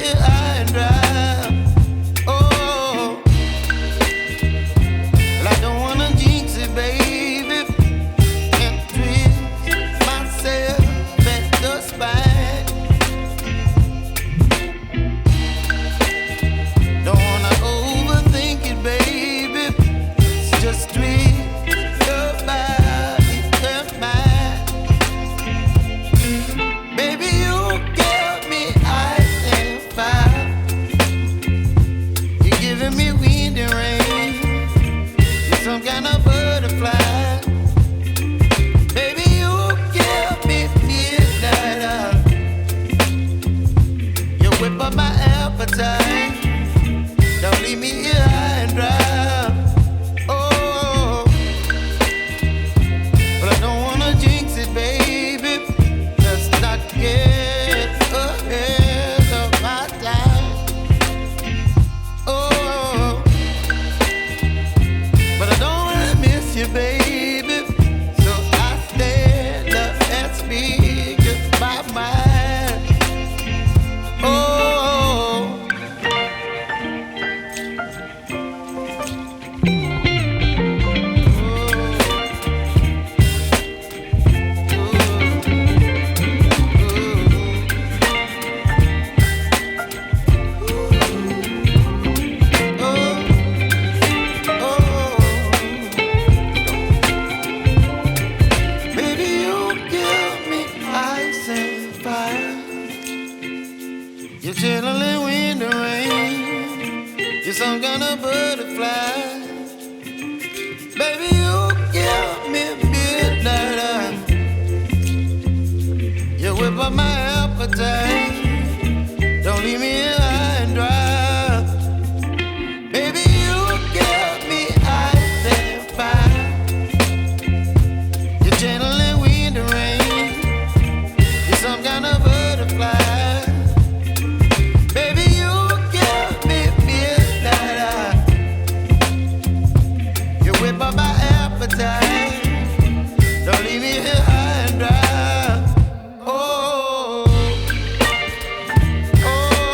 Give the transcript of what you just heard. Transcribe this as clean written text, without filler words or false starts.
here high and dry. Oh, well, I don't wanna jinx it, baby, and twist myself at the spine. Don't wanna overthink it, baby. It's just twist your body and mine. Baby, you give me ice and fire. You're giving me wind and rain. You're some kind of butterfly. Baby, you give me midnight. You whip up my appetite. Don't leave me here high and dry. Oh, but I don't wanna jinx it, baby. Let's not get ahead of my time. Oh, but I don't wanna miss you, baby. So I stand up and speak my mind. Oh. You're chilling wind and rain. You're some kind of butterfly. Baby, you give me midnight. You whip up my appetite.